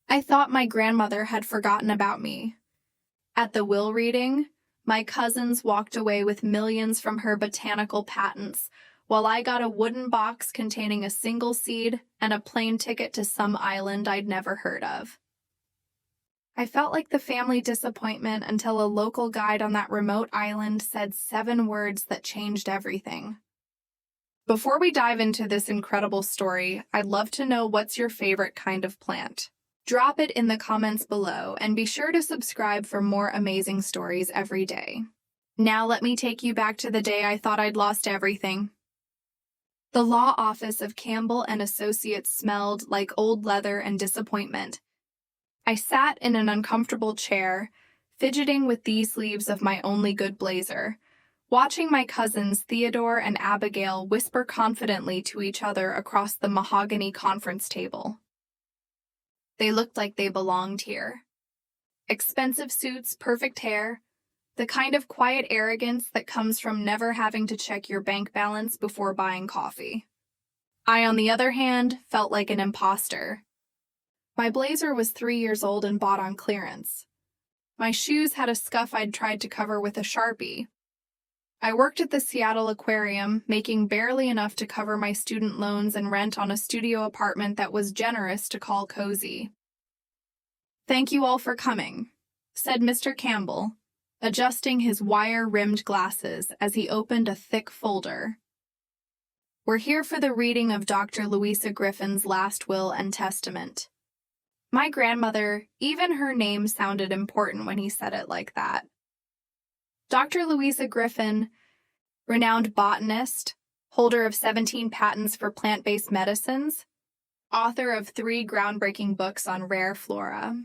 I thought my grandmother had forgotten about me. At the will reading, my cousins walked away with millions from her botanical patents, while I got a wooden box containing a single seed and a plane ticket to some island I'd never heard of. I felt like the family disappointment until a local guide on that remote island said 7 words that changed everything. Before we dive into this incredible story, I'd love to know what's your favorite kind of plant. Drop it in the comments below and be sure to subscribe for more amazing stories every day. Now let me take you back to the day I thought I'd lost everything. The law office of Campbell and Associates smelled like old leather and disappointment. I sat in an uncomfortable chair, fidgeting with the sleeves of my only good blazer, watching my cousins Theodore and Abigail whisper confidently to each other across the mahogany conference table. They looked like they belonged here. Expensive suits, perfect hair, the kind of quiet arrogance that comes from never having to check your bank balance before buying coffee. I, on the other hand, felt like an imposter. My blazer was 3 years old and bought on clearance. My shoes had a scuff I'd tried to cover with a Sharpie. I worked at the Seattle Aquarium, making barely enough to cover my student loans and rent on a studio apartment that was generous to call cozy. "Thank you all for coming," said Mr. Campbell, adjusting his wire-rimmed glasses as he opened a thick folder. "We're here for the reading of Dr. Louisa Griffin's last will and testament." My grandmother, even her name sounded important when he said it like that. Dr. Louisa Griffin, renowned botanist, holder of 17 patents for plant-based medicines, author of 3 groundbreaking books on rare flora.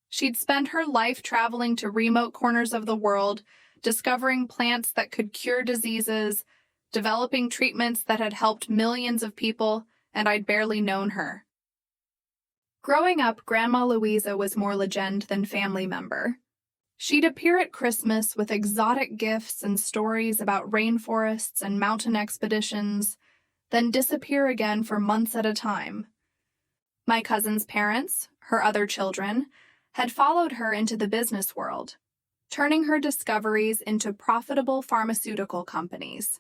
She'd spent her life traveling to remote corners of the world, discovering plants that could cure diseases, developing treatments that had helped millions of people, and I'd barely known her. Growing up, Grandma Louisa was more legend than family member. She'd appear at Christmas with exotic gifts and stories about rainforests and mountain expeditions, then disappear again for months at a time. My cousin's parents, her other children, had followed her into the business world, turning her discoveries into profitable pharmaceutical companies.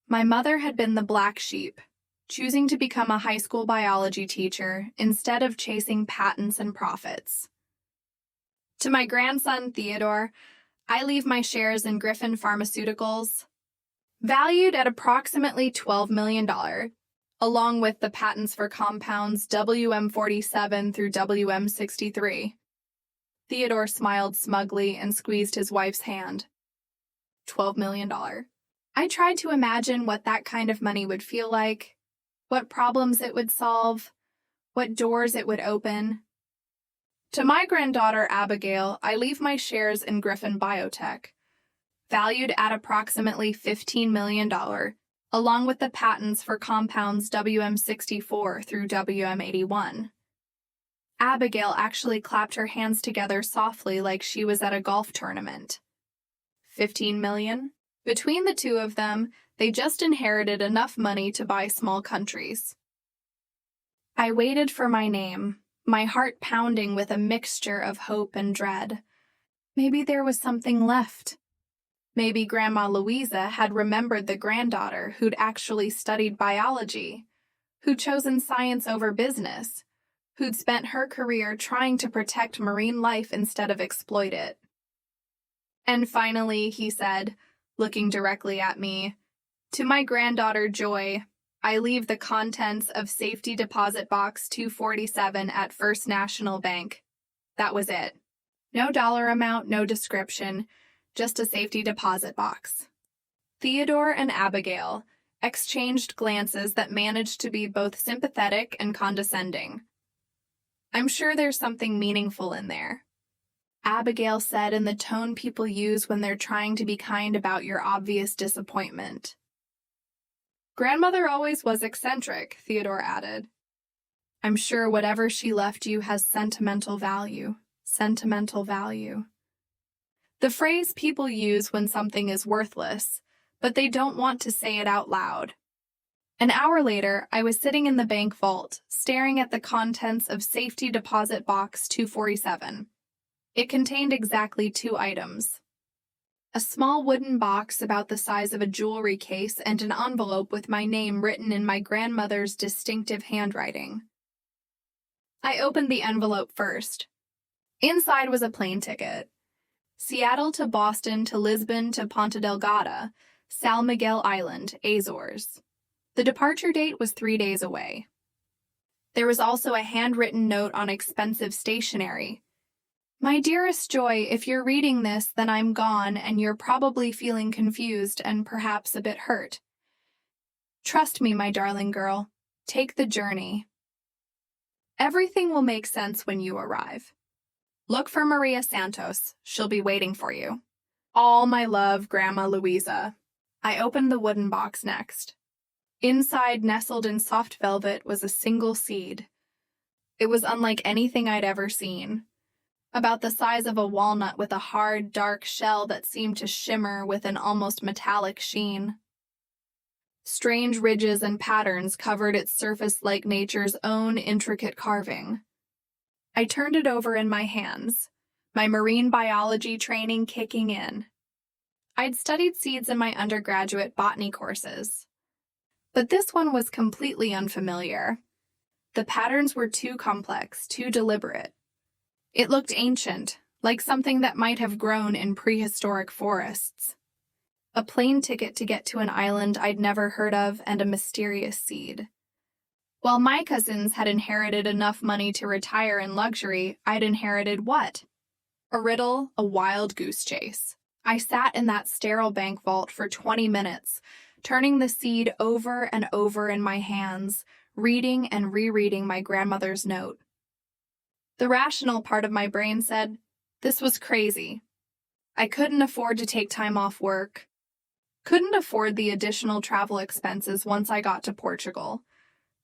My mother had been the black sheep, choosing to become a high school biology teacher instead of chasing patents and profits. To my grandson, Theodore, I leave my shares in Griffin Pharmaceuticals, valued at approximately $12 million, along with the patents for compounds WM47 through WM63. Theodore smiled smugly and squeezed his wife's hand. $12 million. I tried to imagine what that kind of money would feel like, what problems it would solve, what doors it would open. To my granddaughter, Abigail, I leave my shares in Griffin Biotech, valued at approximately $15 million, along with the patents for compounds WM64 through WM81. Abigail actually clapped her hands together softly like she was at a golf tournament. 15 million? Between the two of them, they just inherited enough money to buy small countries. I waited for my name, my heart pounding with a mixture of hope and dread. Maybe there was something left. Maybe Grandma Louisa had remembered the granddaughter who'd actually studied biology, who'd chosen science over business, who'd spent her career trying to protect marine life instead of exploit it. And finally, he said, looking directly at me, "To my granddaughter, Joy, I leave the contents of Safety Deposit Box 247 at First National Bank." That was it. No dollar amount, no description, just a safety deposit box. Theodore and Abigail exchanged glances that managed to be both sympathetic and condescending. "I'm sure there's something meaningful in there," Abigail said in the tone people use when they're trying to be kind about your obvious disappointment. "Grandmother always was eccentric," Theodore added. "I'm sure whatever she left you has sentimental value. Sentimental value." The phrase people use when something is worthless, but they don't want to say it out loud. An hour later, I was sitting in the bank vault, staring at the contents of Safety Deposit Box 247. It contained exactly 2 items: a small wooden box about the size of a jewelry case and an envelope with my name written in my grandmother's distinctive handwriting. I opened the envelope first. Inside was a plane ticket. Seattle to Boston to Lisbon to Ponta Delgada, San Miguel Island, Azores. The departure date was 3 days away. There was also a handwritten note on expensive stationery. My dearest Joy, if you're reading this, then I'm gone and you're probably feeling confused and perhaps a bit hurt. Trust me, my darling girl. Take the journey. Everything will make sense when you arrive. Look for Maria Santos. She'll be waiting for you. All my love, Grandma Louisa. I opened the wooden box next. Inside, nestled in soft velvet, was a single seed. It was unlike anything I'd ever seen. About the size of a walnut with a hard, dark shell that seemed to shimmer with an almost metallic sheen. Strange ridges and patterns covered its surface like nature's own intricate carving. I turned it over in my hands, my marine biology training kicking in. I'd studied seeds in my undergraduate botany courses. But this one was completely unfamiliar. The patterns were too complex, too deliberate. It looked ancient, like something that might have grown in prehistoric forests. A plane ticket to get to an island I'd never heard of and a mysterious seed. While my cousins had inherited enough money to retire in luxury, I'd inherited what? A riddle, a wild goose chase. I sat in that sterile bank vault for 20 minutes, turning the seed over and over in my hands, reading and rereading my grandmother's note. The rational part of my brain said, this was crazy. I couldn't afford to take time off work. Couldn't afford the additional travel expenses once I got to Portugal.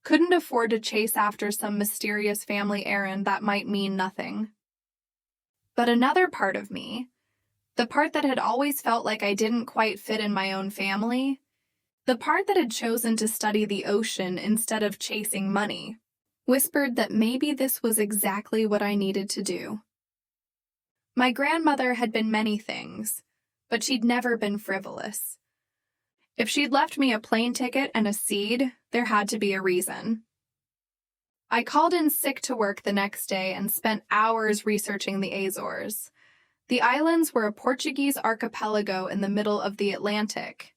Couldn't afford to chase after some mysterious family errand that might mean nothing. But another part of me, the part that had always felt like I didn't quite fit in my own family, the part that had chosen to study the ocean instead of chasing money, whispered that maybe this was exactly what I needed to do. My grandmother had been many things, but she'd never been frivolous. If she'd left me a plane ticket and a seed, there had to be a reason. I called in sick to work the next day and spent hours researching the Azores. The islands were a Portuguese archipelago in the middle of the Atlantic,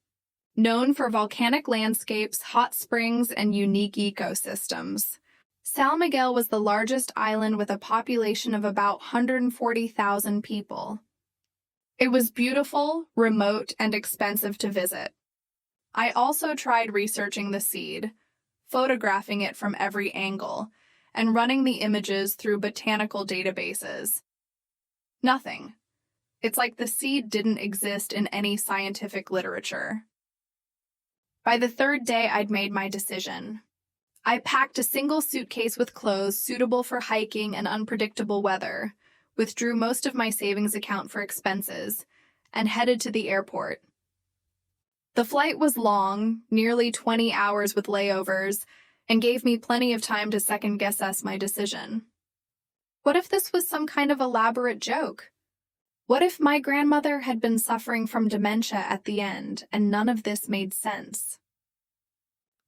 known for volcanic landscapes, hot springs, and unique ecosystems. San Miguel was the largest island with a population of about 140,000 people. It was beautiful, remote, and expensive to visit. I also tried researching the seed, photographing it from every angle, and running the images through botanical databases. Nothing. It's like the seed didn't exist in any scientific literature. By the 3rd day, I'd made my decision. I packed a single suitcase with clothes suitable for hiking and unpredictable weather, withdrew most of my savings account for expenses, and headed to the airport. The flight was long, nearly 20 hours with layovers, and gave me plenty of time to second-guess my decision. What if this was some kind of elaborate joke? What if my grandmother had been suffering from dementia at the end, and none of this made sense?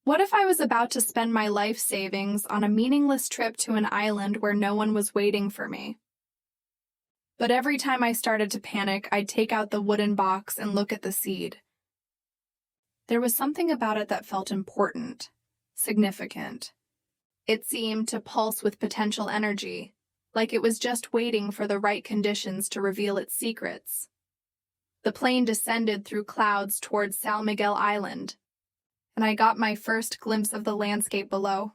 What if I was about to spend my life savings on a meaningless trip to an island where no one was waiting for me? But every time I started to panic, I'd take out the wooden box and look at the seed. There was something about it that felt important, significant. It seemed to pulse with potential energy, like it was just waiting for the right conditions to reveal its secrets. The plane descended through clouds towards San Miguel Island, and I got my first glimpse of the landscape below.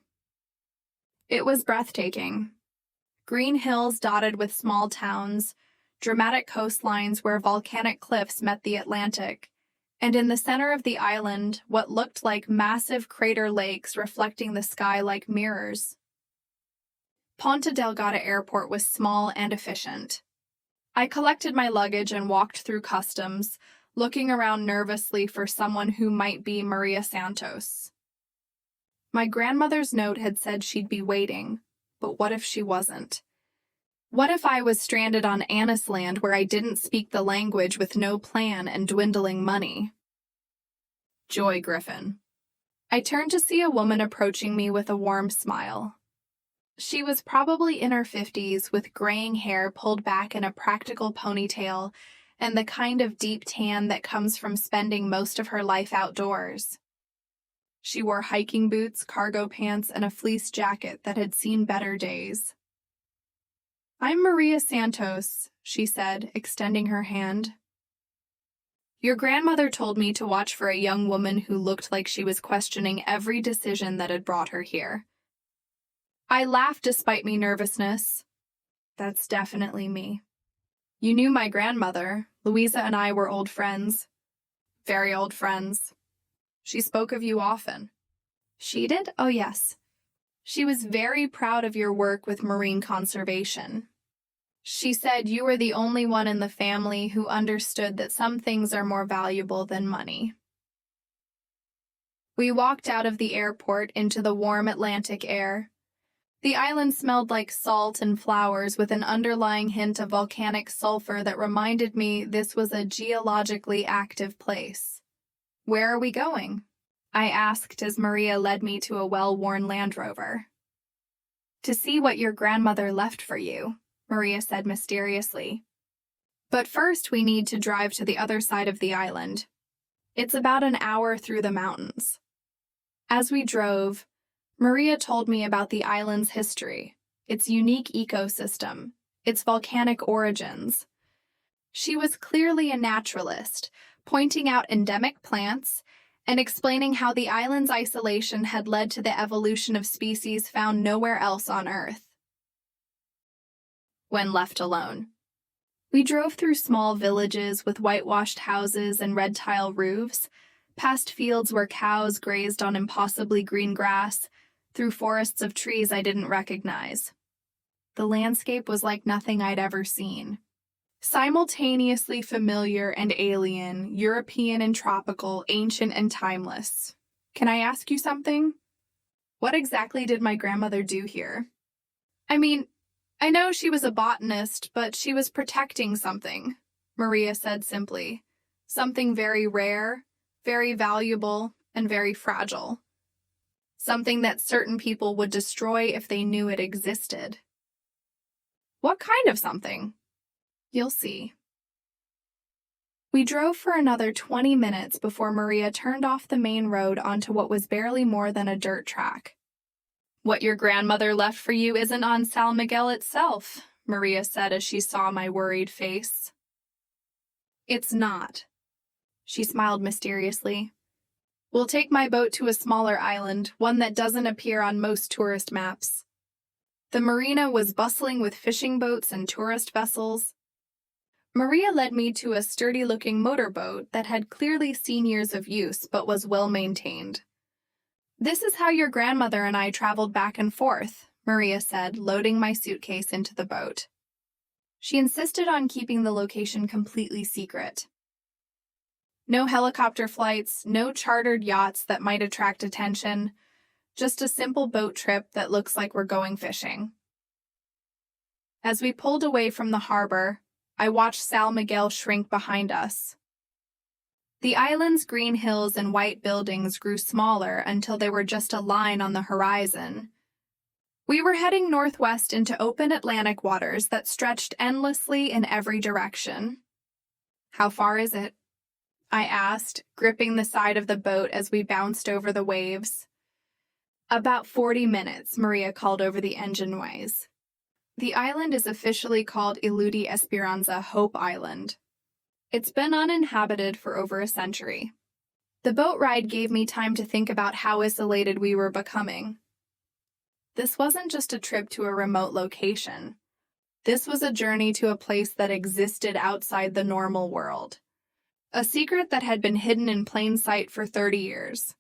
It was breathtaking. Green hills dotted with small towns, dramatic coastlines where volcanic cliffs met the Atlantic, and in the center of the island, what looked like massive crater lakes reflecting the sky like mirrors. Ponta Delgada Airport was small and efficient. I collected my luggage and walked through customs, looking around nervously for someone who might be Maria Santos. My grandmother's note had said she'd be waiting, but what if she wasn't? What if I was stranded on Annis Land where I didn't speak the language with no plan and dwindling money? Joy Griffin. I turned to see a woman approaching me with a warm smile. She was probably in her 50s with graying hair pulled back in a practical ponytail and the kind of deep tan that comes from spending most of her life outdoors. She wore hiking boots, cargo pants, and a fleece jacket that had seen better days. "I'm Maria Santos," she said, extending her hand. "Your grandmother told me to watch for a young woman who looked like she was questioning every decision that had brought her here." I laughed despite my nervousness. "That's definitely me." "You knew my grandmother. Louisa and I were old friends." "Very old friends." "She spoke of you often." "She did? Oh, yes. She was very proud of your work with marine conservation. She said you were the only one in the family who understood that some things are more valuable than money." We walked out of the airport into the warm Atlantic air. The island smelled like salt and flowers with an underlying hint of volcanic sulfur that reminded me this was a geologically active place. "Where are we going?" I asked as Maria led me to a well-worn Land Rover. "To see what your grandmother left for you," Maria said mysteriously. "But first we need to drive to the other side of the island. It's about an hour through the mountains." As we drove, Maria told me about the island's history, its unique ecosystem, its volcanic origins. She was clearly a naturalist, pointing out endemic plants and explaining how the island's isolation had led to the evolution of species found nowhere else on Earth. When left alone, we drove through small villages with whitewashed houses and red tile roofs, past fields where cows grazed on impossibly green grass, through forests of trees I didn't recognize. The landscape was like nothing I'd ever seen. Simultaneously familiar and alien, European and tropical, ancient and timeless. "Can I ask you something? What exactly did my grandmother do here?" "I mean, I know she was a botanist, but she was protecting something," Maria said simply. "Something very rare, very valuable, and very fragile. Something that certain people would destroy if they knew it existed." "What kind of something?" "You'll see." We drove for another 20 minutes before Maria turned off the main road onto what was barely more than a dirt track. "What your grandmother left for you isn't on San Miguel itself," Maria said as she saw my worried face. "It's not." She smiled mysteriously. "We'll take my boat to a smaller island, one that doesn't appear on most tourist maps." The marina was bustling with fishing boats and tourist vessels. Maria led me to a sturdy-looking motorboat that had clearly seen years of use but was well-maintained. "This is how your grandmother and I traveled back and forth," Maria said, loading my suitcase into the boat. She insisted on keeping the location completely secret. No helicopter flights, no chartered yachts that might attract attention, just a simple boat trip that looks like we're going fishing. As we pulled away from the harbor, I watched San Miguel shrink behind us. The island's green hills and white buildings grew smaller until they were just a line on the horizon. We were heading northwest into open Atlantic waters that stretched endlessly in every direction. "How far is it?" I asked, gripping the side of the boat as we bounced over the waves. "About 40 minutes, Maria called over the engine noise. The island is officially called Iludi Esperanza Hope Island. It's been uninhabited for over a century." The boat ride gave me time to think about how isolated we were becoming. This wasn't just a trip to a remote location. This was a journey to a place that existed outside the normal world. A secret that had been hidden in plain sight for 30 years.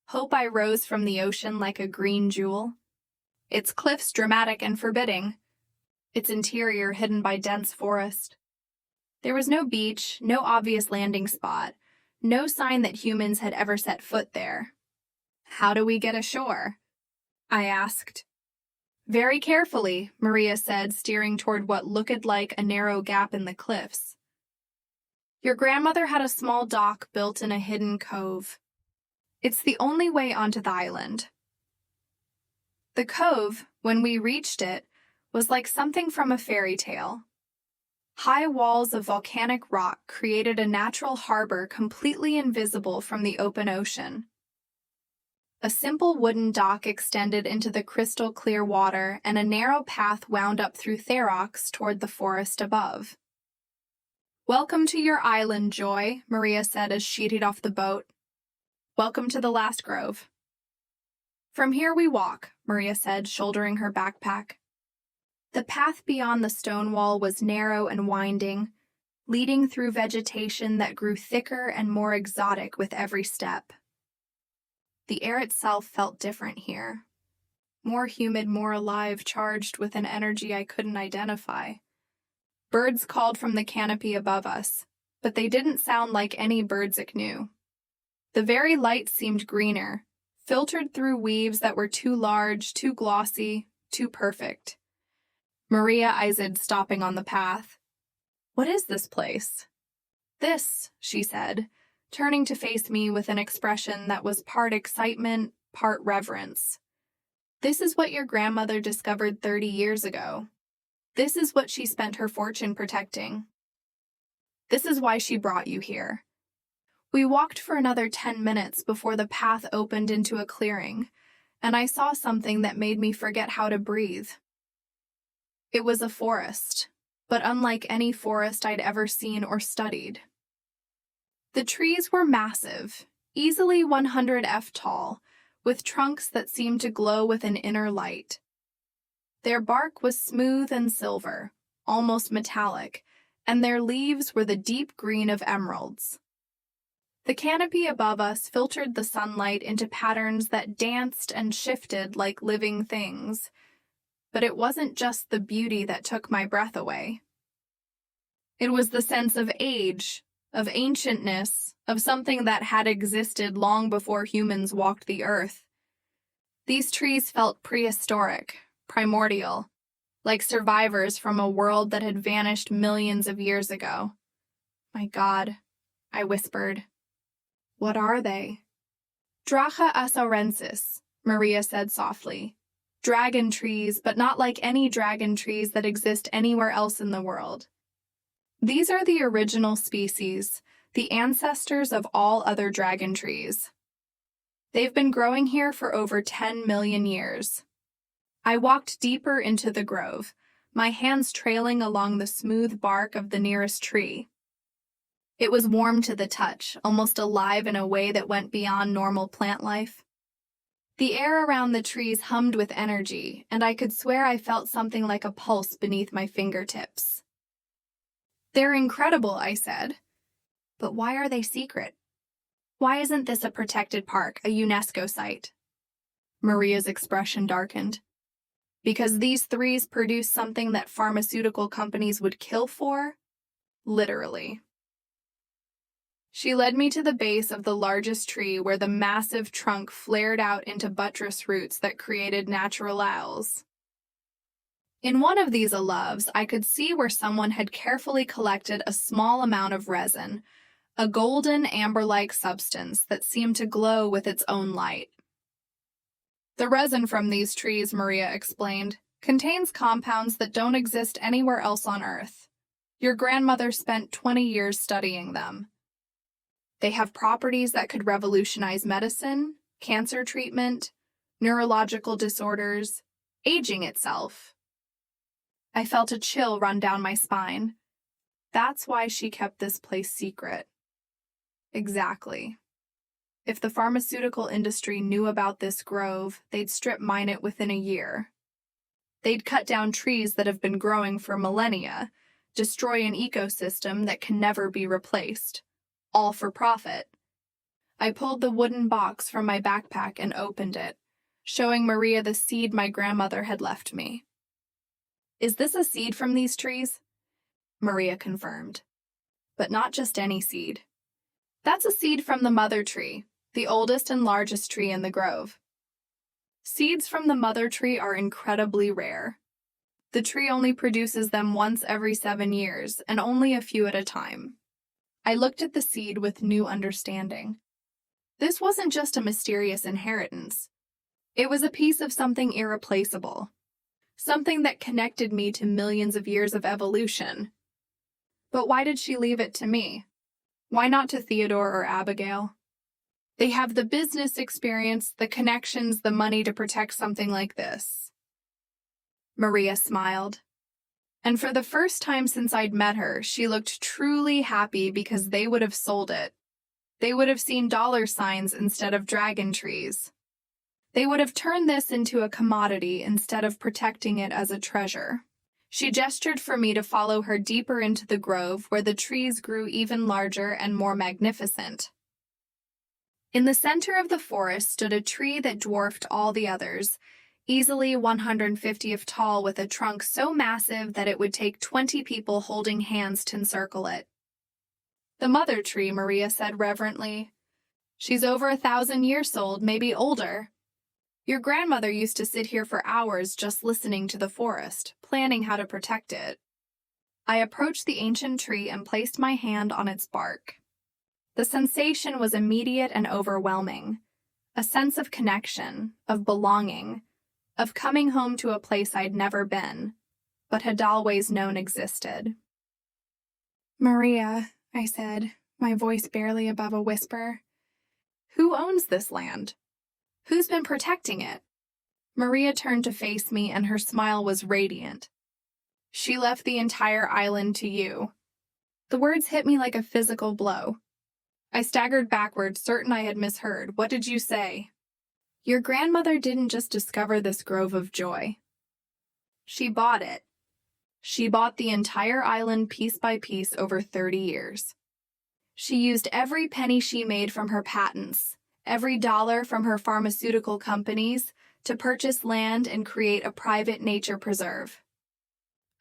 Hope I rose from the ocean like a green jewel. Its cliffs dramatic and forbidding. Its interior hidden by dense forest. There was no beach, no obvious landing spot, no sign that humans had ever set foot there. How do we get ashore? I asked. Very carefully, Maria said, steering toward what looked like a narrow gap in the cliffs. Your grandmother had a small dock built in a hidden cove. It's the only way onto the island. The cove, when we reached it, was like something from a fairy tale. High walls of volcanic rock created a natural harbor completely invisible from the open ocean. A simple wooden dock extended into the crystal clear water, and a narrow path wound up through Therox toward the forest above. Welcome to your island, Joy, Maria said as she teed off the boat. Welcome to the last grove. From here we walk, Maria said, shouldering her backpack. The path beyond the stone wall was narrow and winding, leading through vegetation that grew thicker and more exotic with every step. The air itself felt different here. More humid, more alive, charged with an energy I couldn't identify. Birds called from the canopy above us, but they didn't sound like any birds I knew. The very light seemed greener, filtered through weaves that were too large, too glossy, too perfect. Maria eyed, stopping on the path. What is this place? This, she said, turning to face me with an expression that was part excitement, part reverence. This is what your grandmother discovered 30 years ago. This is what she spent her fortune protecting. This is why she brought you here. We walked for another 10 minutes before the path opened into a clearing, and I saw something that made me forget how to breathe. It was a forest, but unlike any forest I'd ever seen or studied. The trees were massive, easily 100 feet tall, with trunks that seemed to glow with an inner light. Their bark was smooth and silver, almost metallic, and their leaves were the deep green of emeralds. The canopy above us filtered the sunlight into patterns that danced and shifted like living things. But it wasn't just the beauty that took my breath away. It was the sense of age, of ancientness, of something that had existed long before humans walked the earth. These trees felt prehistoric, primordial, like survivors from a world that had vanished millions of years ago. My God, I whispered. What are they? Dracha asaurensis, Maria said softly. Dragon trees, but not like any dragon trees that exist anywhere else in the world. These are the original species, the ancestors of all other dragon trees. They've been growing here for over 10 million years. I walked deeper into the grove, my hands trailing along the smooth bark of the nearest tree. It was warm to the touch, almost alive in a way that went beyond normal plant life. The air around the trees hummed with energy, and I could swear I felt something like a pulse beneath my fingertips. They're incredible, I said. But why are they secret? Why isn't this a protected park, a UNESCO site? Maria's expression darkened. Because these trees produce something that pharmaceutical companies would kill for? Literally. She led me to the base of the largest tree where the massive trunk flared out into buttress roots that created natural owls. In one of these aloves, I could see where someone had carefully collected a small amount of resin, a golden amber-like substance that seemed to glow with its own light. The resin from these trees, Maria explained, contains compounds that don't exist anywhere else on Earth. Your grandmother spent 20 years studying them. They have properties that could revolutionize medicine, cancer treatment, neurological disorders, aging itself. I felt a chill run down my spine. That's why she kept this place secret. Exactly. If the pharmaceutical industry knew about this grove, they'd strip mine it within a year. They'd cut down trees that have been growing for millennia, destroy an ecosystem that can never be replaced. All for profit. I pulled the wooden box from my backpack and opened it, showing Maria the seed my grandmother had left me. Is this a seed from these trees? Maria confirmed. But not just any seed. That's a seed from the mother tree, the oldest and largest tree in the grove. Seeds from the mother tree are incredibly rare. The tree only produces them once every 7 years, and only a few at a time. I looked at the seed with new understanding. This wasn't just a mysterious inheritance. It was a piece of something irreplaceable, something that connected me to millions of years of evolution. But why did she leave it to me? Why not to Theodore or Abigail? They have the business experience, the connections, the money to protect something like this. Maria smiled. And for the first time since I'd met her, she looked truly happy because they would have sold it. They would have seen dollar signs instead of dragon trees. They would have turned this into a commodity instead of protecting it as a treasure. She gestured for me to follow her deeper into the grove where the trees grew even larger and more magnificent. In the center of the forest stood a tree that dwarfed all the others, easily 150 feet tall with a trunk so massive that it would take 20 people holding hands to encircle it. The mother tree, Maria said reverently. She's over 1,000 years old, maybe older. Your grandmother used to sit here for hours just listening to the forest, planning how to protect it. I approached the ancient tree and placed my hand on its bark. The sensation was immediate and overwhelming. A sense of connection, of belonging, of coming home to a place I'd never been, but had always known existed. Maria, I said, my voice barely above a whisper. Who owns this land? Who's been protecting it? Maria turned to face me, and her smile was radiant. She left the entire island to you. The words hit me like a physical blow. I staggered backward, certain I had misheard. What did you say? Your grandmother didn't just discover this grove of joy. She bought it. She bought the entire island piece by piece over 30 years. She used every penny she made from her patents, every dollar from her pharmaceutical companies, to purchase land and create a private nature preserve.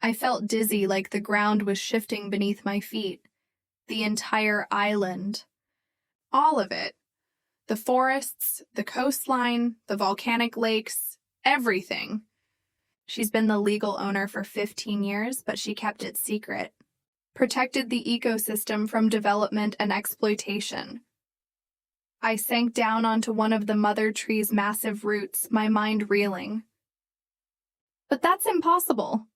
I felt dizzy, like the ground was shifting beneath my feet. The entire island. All of it. The forests, the coastline, the volcanic lakes, everything. She's been the legal owner for 15 years, but she kept it secret. Protected the ecosystem from development and exploitation. I sank down onto one of the mother tree's massive roots, my mind reeling. But that's impossible.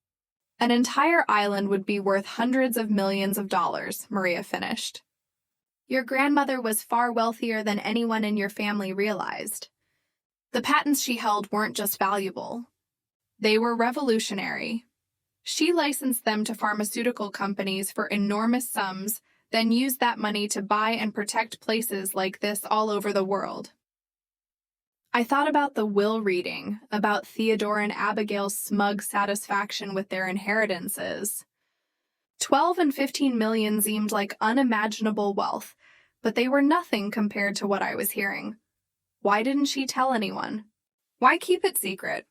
An entire island would be worth hundreds of millions of dollars, Maria finished. Your grandmother was far wealthier than anyone in your family realized. The patents she held weren't just valuable. They were revolutionary. She licensed them to pharmaceutical companies for enormous sums, then used that money to buy and protect places like this all over the world. I thought about the will reading, about Theodore and Abigail's smug satisfaction with their inheritances. 12 and 15 million seemed like unimaginable wealth, but they were nothing compared to what I was hearing. Why didn't she tell anyone? Why keep it secret?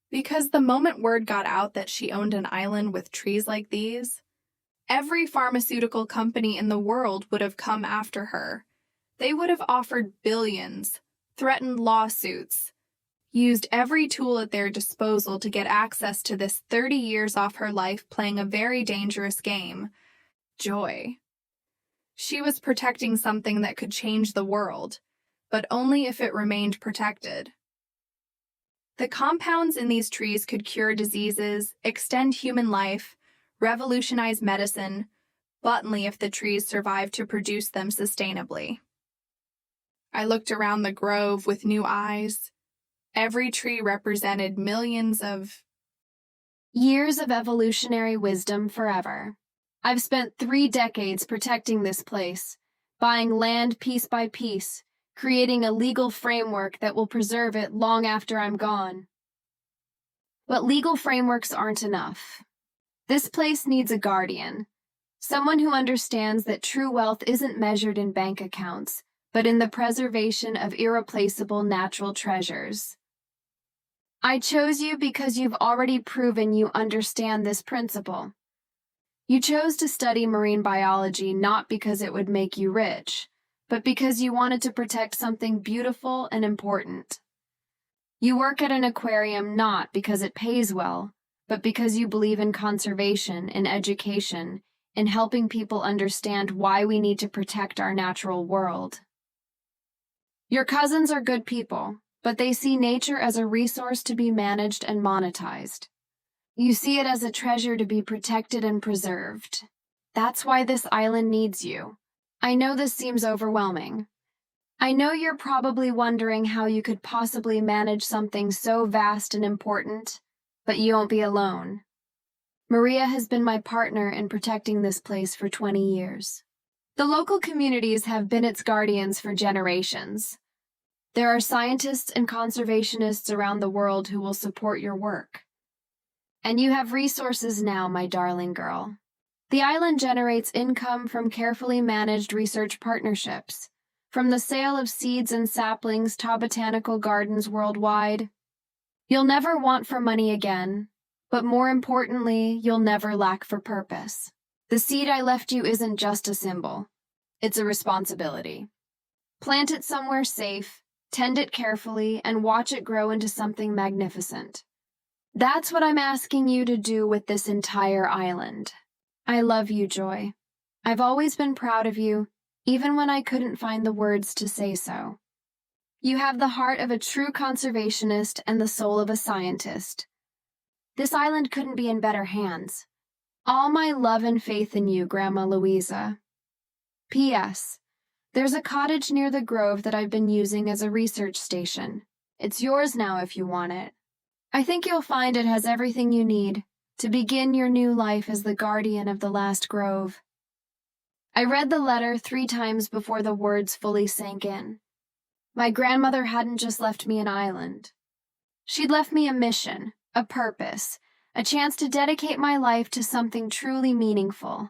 Because the moment word got out that she owned an island with trees like these, every pharmaceutical company in the world would have come after her. They would have offered billions, threatened lawsuits, used every tool at their disposal to get access to this 30 years off her life playing a very dangerous game. Joy. She was protecting something that could change the world, but only if it remained protected. The compounds in these trees could cure diseases, extend human life, revolutionize medicine, but only if the trees survived to produce them sustainably. I looked around the grove with new eyes. Every tree represented millions of years of evolutionary wisdom forever. I've spent 3 decades protecting this place, buying land piece by piece, creating a legal framework that will preserve it long after I'm gone. But legal frameworks aren't enough. This place needs a guardian, someone who understands that true wealth isn't measured in bank accounts, but in the preservation of irreplaceable natural treasures. I chose you because you've already proven you understand this principle. You chose to study marine biology not because it would make you rich, but because you wanted to protect something beautiful and important. You work at an aquarium not because it pays well, but because you believe in conservation, in education, in helping people understand why we need to protect our natural world. Your cousins are good people, but they see nature as a resource to be managed and monetized. You see it as a treasure to be protected and preserved. That's why this island needs you. I know this seems overwhelming. I know you're probably wondering how you could possibly manage something so vast and important, but you won't be alone. Maria has been my partner in protecting this place for 20 years. The local communities have been its guardians for generations. There are scientists and conservationists around the world who will support your work. And you have resources now, my darling girl. The island generates income from carefully managed research partnerships, from the sale of seeds and saplings to botanical gardens worldwide. You'll never want for money again, but more importantly, you'll never lack for purpose. The seed I left you isn't just a symbol. It's a responsibility. Plant it somewhere safe, tend it carefully, and watch it grow into something magnificent. That's what I'm asking you to do with this entire island. I love you, Joy. I've always been proud of you, even when I couldn't find the words to say so. You have the heart of a true conservationist and the soul of a scientist. This island couldn't be in better hands. All my love and faith in you, Grandma Louisa. P.S. There's a cottage near the grove that I've been using as a research station. It's yours now if you want it. I think you'll find it has everything you need to begin your new life as the guardian of the last grove. I read the letter 3 times before the words fully sank in. My grandmother hadn't just left me an island. She'd left me a mission, a purpose, a chance to dedicate my life to something truly meaningful.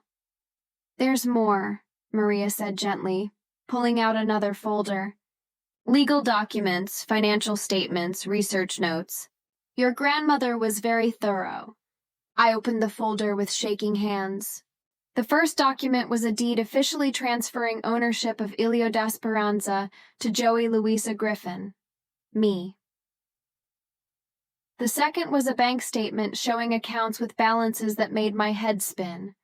There's more, Maria said gently, pulling out another folder. Legal documents, financial statements, research notes. Your grandmother was very thorough. I opened the folder with shaking hands. The first document was a deed officially transferring ownership of Ilio d'Esperanza to Joey Louisa Griffin, me. The second was a bank statement showing accounts with balances that made my head spin.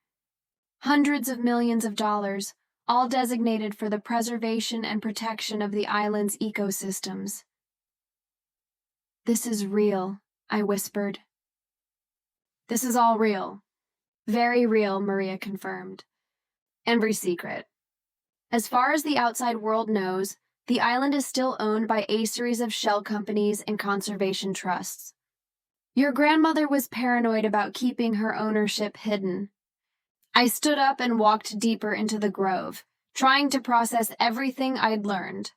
Hundreds of millions of dollars, all designated for the preservation and protection of the island's ecosystems. This is real, I whispered. This is all real. Very real, Maria confirmed. Every secret. As far as the outside world knows, the island is still owned by a series of shell companies and conservation trusts. Your grandmother was paranoid about keeping her ownership hidden. I stood up and walked deeper into the grove, trying to process everything I'd learned.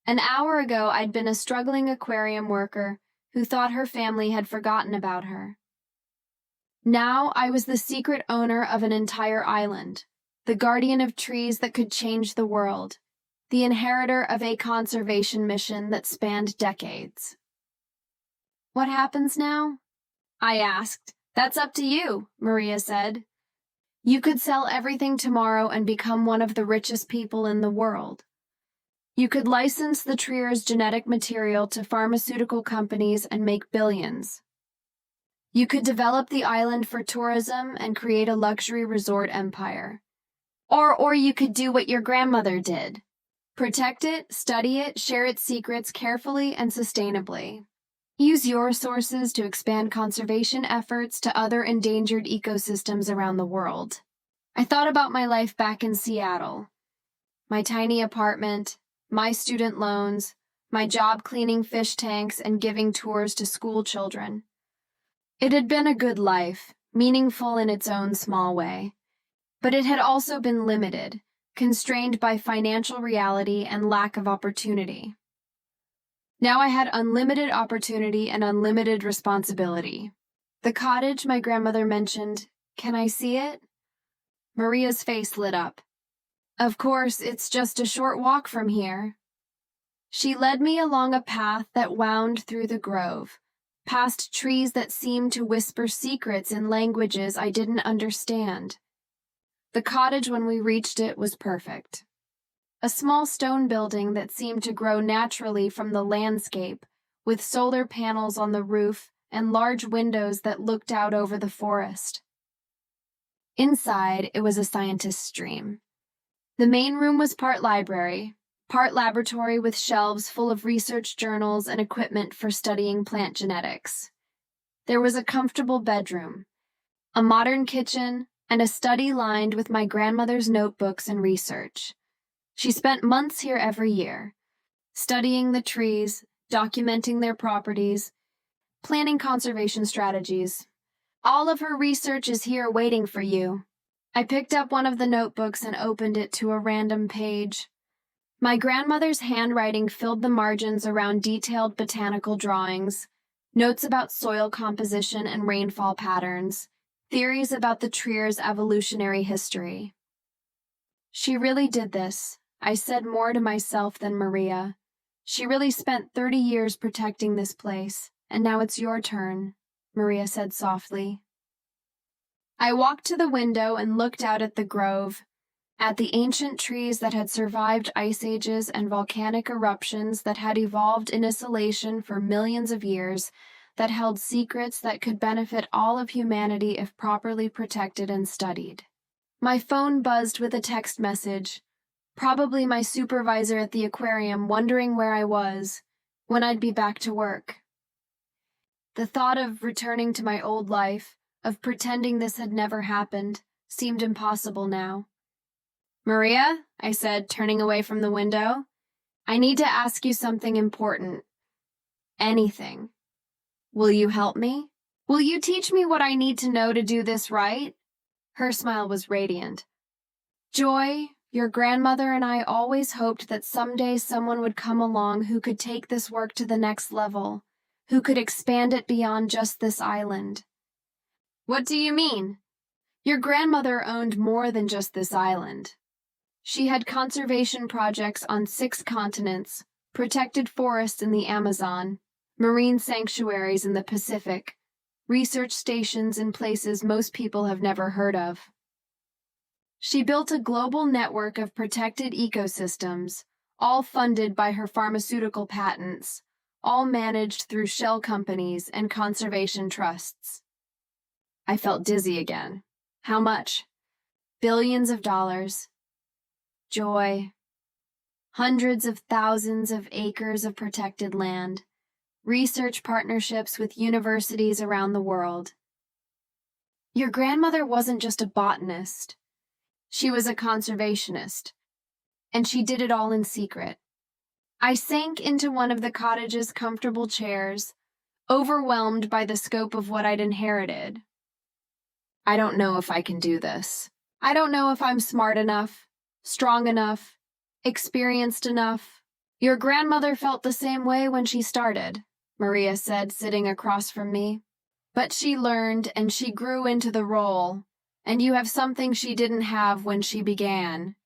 An hour ago, I'd been a struggling aquarium worker who thought her family had forgotten about her. Now I was the secret owner of an entire island, the guardian of trees that could change the world, the inheritor of a conservation mission that spanned decades. What happens now? I asked. That's up to you, Maria said. You could sell everything tomorrow and become one of the richest people in the world. You could license the Trier's genetic material to pharmaceutical companies and make billions. You could develop the island for tourism and create a luxury resort empire. Or you could do what your grandmother did. Protect it, study it, share its secrets carefully and sustainably. Use your sources to expand conservation efforts to other endangered ecosystems around the world. I thought about my life back in Seattle. My tiny apartment, my student loans, my job cleaning fish tanks and giving tours to school children. It had been a good life, meaningful in its own small way. But it had also been limited, constrained by financial reality and lack of opportunity. Now I had unlimited opportunity and unlimited responsibility. The cottage my grandmother mentioned, can I see it? Maria's face lit up. Of course, it's just a short walk from here. She led me along a path that wound through the grove, past trees that seemed to whisper secrets in languages I didn't understand. The cottage when we reached it was perfect. a small stone building that seemed to grow naturally from the landscape, with solar panels on the roof and large windows that looked out over the forest. Inside, it was a scientist's dream. The main room was part library, part laboratory with shelves full of research journals and equipment for studying plant genetics. There was a comfortable bedroom, a modern kitchen, and a study lined with my grandmother's notebooks and research. She spent months here every year, studying the trees, documenting their properties, planning conservation strategies. All of her research is here waiting for you. I picked up one of the notebooks and opened it to a random page. My grandmother's handwriting filled the margins around detailed botanical drawings, notes about soil composition and rainfall patterns, theories about the tree's evolutionary history. She really did this. I said more to myself than Maria. She really spent 30 years protecting this place, and now it's your turn, Maria said softly. I walked to the window and looked out at the grove, at the ancient trees that had survived ice ages and volcanic eruptions that had evolved in isolation for millions of years, that held secrets that could benefit all of humanity if properly protected and studied. My phone buzzed with a text message, probably my supervisor at the aquarium wondering where I was, when I'd be back to work. The thought of returning to my old life, of pretending this had never happened, seemed impossible now. Maria, I said, turning away from the window, I need to ask you something important. Anything. Will you help me? Will you teach me what I need to know to do this right? Her smile was radiant. Joy, your grandmother and I always hoped that someday someone would come along who could take this work to the next level, who could expand it beyond just this island. What do you mean? Your grandmother owned more than just this island. She had conservation projects on 6 continents, protected forests in the Amazon, marine sanctuaries in the Pacific, research stations in places most people have never heard of. She built a global network of protected ecosystems, all funded by her pharmaceutical patents, all managed through shell companies and conservation trusts. I felt dizzy again. How much? Billions of dollars. Joy. Hundreds of thousands of acres of protected land. Research partnerships with universities around the world. Your grandmother wasn't just a botanist. She was a conservationist, and she did it all in secret. I sank into one of the cottage's comfortable chairs, overwhelmed by the scope of what I'd inherited. I don't know if I can do this. I don't know if I'm smart enough, strong enough, experienced enough. Your grandmother felt the same way when she started, Maria said, sitting across from me. But she learned and she grew into the role, and you have something she didn't have when she began.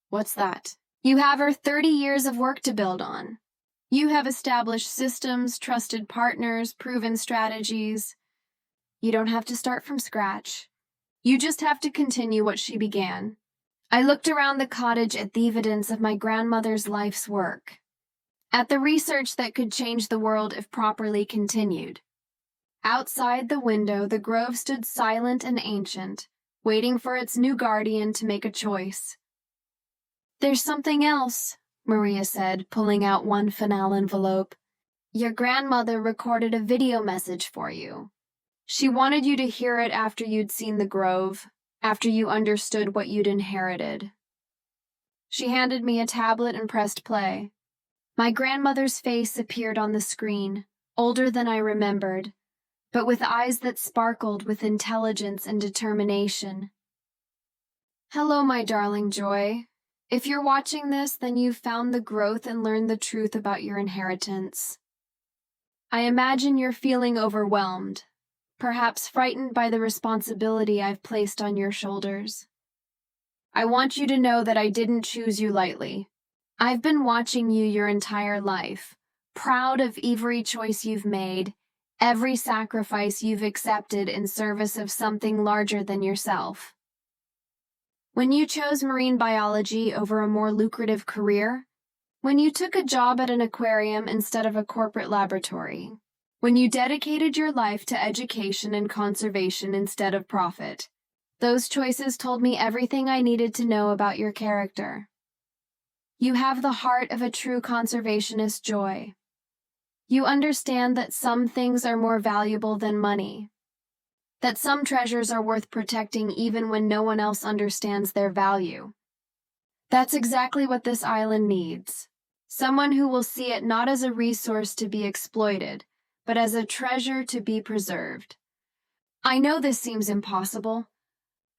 What's that? You have her 30 years of work to build on. You have established systems, trusted partners, proven strategies. You don't have to start from scratch. You just have to continue what she began. I looked around the cottage at the evidence of my grandmother's life's work, at the research that could change the world if properly continued. Outside the window, the grove stood silent and ancient, waiting for its new guardian to make a choice. There's something else, Maria said, pulling out one final envelope. Your grandmother recorded a video message for you. She wanted you to hear it after you'd seen the grove, after you understood what you'd inherited. She handed me a tablet and pressed play. My grandmother's face appeared on the screen, older than I remembered, but with eyes that sparkled with intelligence and determination. Hello, my darling Joy. If you're watching this, then you've found the growth and learned the truth about your inheritance. I imagine you're feeling overwhelmed, perhaps frightened by the responsibility I've placed on your shoulders. I want you to know that I didn't choose you lightly. I've been watching you your entire life, proud of every choice you've made, every sacrifice you've accepted in service of something larger than yourself. When you chose marine biology over a more lucrative career? When you took a job at an aquarium instead of a corporate laboratory? When you dedicated your life to education and conservation instead of profit? Those choices told me everything I needed to know about your character. You have the heart of a true conservationist, Joy. You understand that some things are more valuable than money. That some treasures are worth protecting even when no one else understands their value. That's exactly what this island needs. Someone who will see it not as a resource to be exploited, but as a treasure to be preserved. I know this seems impossible.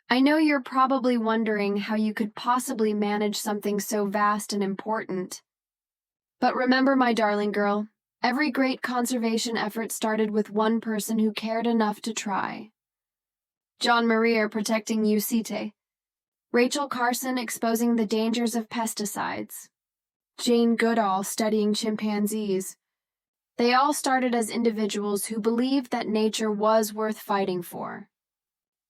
I know you're probably wondering how you could possibly manage something so vast and important. But remember, my darling girl, every great conservation effort started with one person who cared enough to try. John Maria protecting UCT. Rachel Carson exposing the dangers of pesticides. Jane Goodall studying chimpanzees. They all started as individuals who believed that nature was worth fighting for.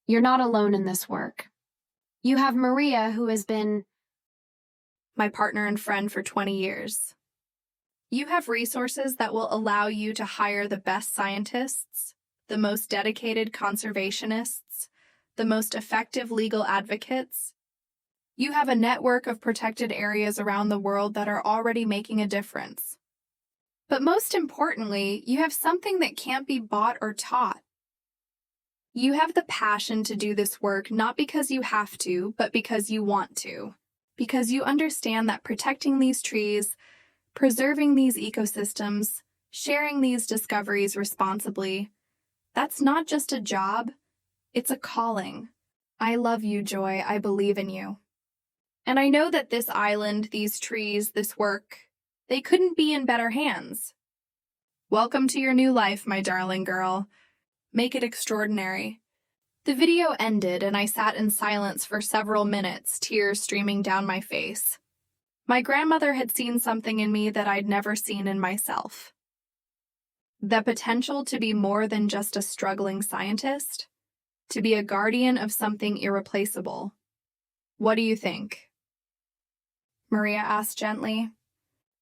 You're not alone in this work. You have Maria, who has been my partner and friend for 20 years. You have resources that will allow you to hire the best scientists, the most dedicated conservationists, the most effective legal advocates. You have a network of protected areas around the world that are already making a difference. But most importantly, you have something that can't be bought or taught. You have the passion to do this work not because you have to, but because you want to. Because you understand that protecting these trees, preserving these ecosystems, sharing these discoveries responsibly, that's not just a job, it's a calling. I love you, Joy. I believe in you. And I know that this island, these trees, this work, they couldn't be in better hands. Welcome to your new life, my darling girl. Make it extraordinary. The video ended and I sat in silence for several minutes, tears streaming down my face. My grandmother had seen something in me that I'd never seen in myself. The potential to be more than just a struggling scientist, to be a guardian of something irreplaceable. What do you think? Maria asked gently.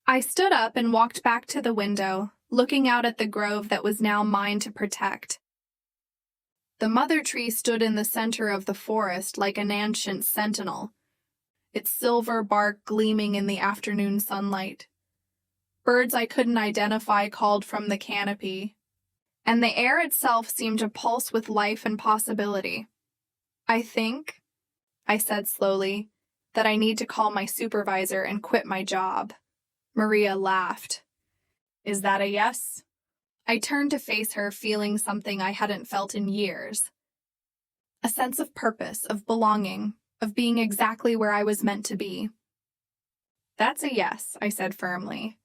I stood up and walked back to the window, looking out at the grove that was now mine to protect. The mother tree stood in the center of the forest like an ancient sentinel, its silver bark gleaming in the afternoon sunlight. Birds I couldn't identify called from the canopy, and the air itself seemed to pulse with life and possibility. I think, I said slowly, that I need to call my supervisor and quit my job. Maria laughed. Is that a yes? I turned to face her, feeling something I hadn't felt in years. A sense of purpose, of belonging, of being exactly where I was meant to be. That's a yes, I said firmly.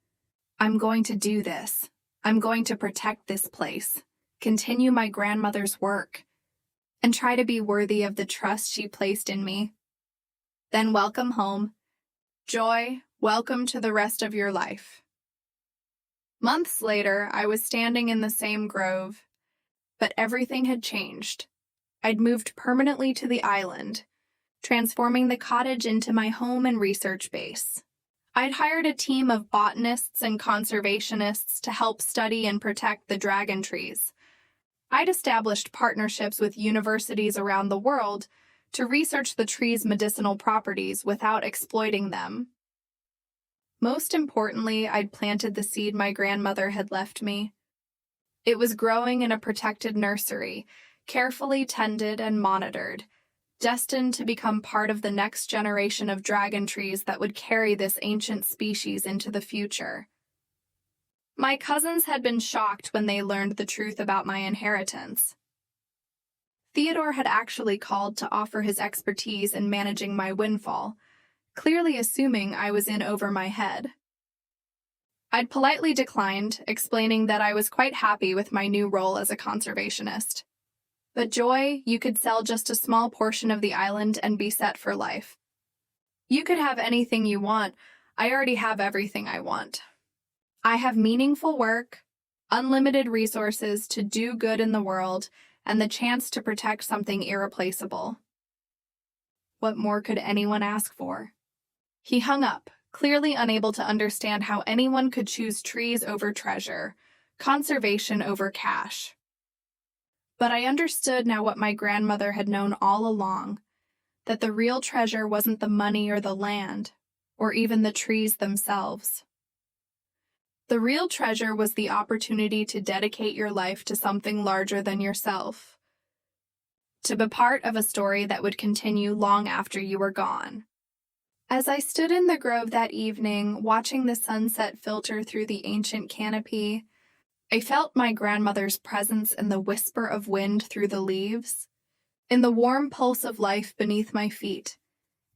I'm going to do this. I'm going to protect this place, continue my grandmother's work, and try to be worthy of the trust she placed in me. Then welcome home. Joy, welcome to the rest of your life. Months later, I was standing in the same grove, but everything had changed. I'd moved permanently to the island, transforming the cottage into my home and research base. I'd hired a team of botanists and conservationists to help study and protect the dragon trees. I'd established partnerships with universities around the world to research the trees' medicinal properties without exploiting them. Most importantly, I'd planted the seed my grandmother had left me. It was growing in a protected nursery, carefully tended and monitored, destined to become part of the next generation of dragon trees that would carry this ancient species into the future. My cousins had been shocked when they learned the truth about my inheritance. Theodore had actually called to offer his expertise in managing my windfall, clearly assuming I was in over my head. I'd politely declined, explaining that I was quite happy with my new role as a conservationist. But Joy, you could sell just a small portion of the island and be set for life. You could have anything you want. I already have everything I want. I have meaningful work, unlimited resources to do good in the world, and the chance to protect something irreplaceable. What more could anyone ask for? He hung up, clearly unable to understand how anyone could choose trees over treasure, conservation over cash. But I understood now what my grandmother had known all along, that the real treasure wasn't the money or the land, or even the trees themselves. The real treasure was the opportunity to dedicate your life to something larger than yourself, to be part of a story that would continue long after you were gone. As I stood in the grove that evening, watching the sunset filter through the ancient canopy, I felt my grandmother's presence in the whisper of wind through the leaves, in the warm pulse of life beneath my feet,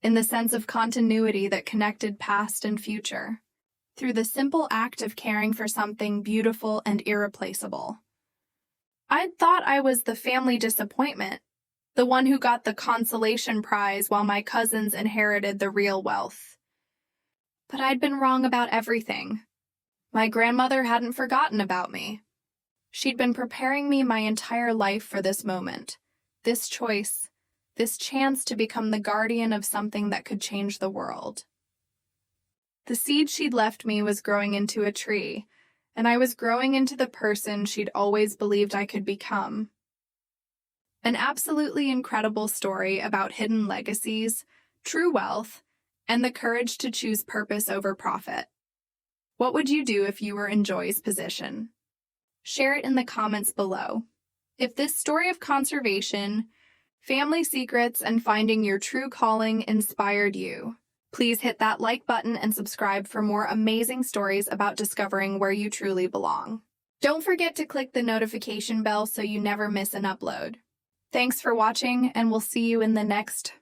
in the sense of continuity that connected past and future, through the simple act of caring for something beautiful and irreplaceable. I'd thought I was the family disappointment, the one who got the consolation prize while my cousins inherited the real wealth. But I'd been wrong about everything. My grandmother hadn't forgotten about me. She'd been preparing me my entire life for this moment, this choice, this chance to become the guardian of something that could change the world. The seed she'd left me was growing into a tree, and I was growing into the person she'd always believed I could become. An absolutely incredible story about hidden legacies, true wealth, and the courage to choose purpose over profit. What would you do if you were in Joy's position? Share it in the comments below. If this story of conservation, family secrets, and finding your true calling inspired you, please hit that like button and subscribe for more amazing stories about discovering where you truly belong. Don't forget to click the notification bell so you never miss an upload. Thanks for watching, and we'll see you in the next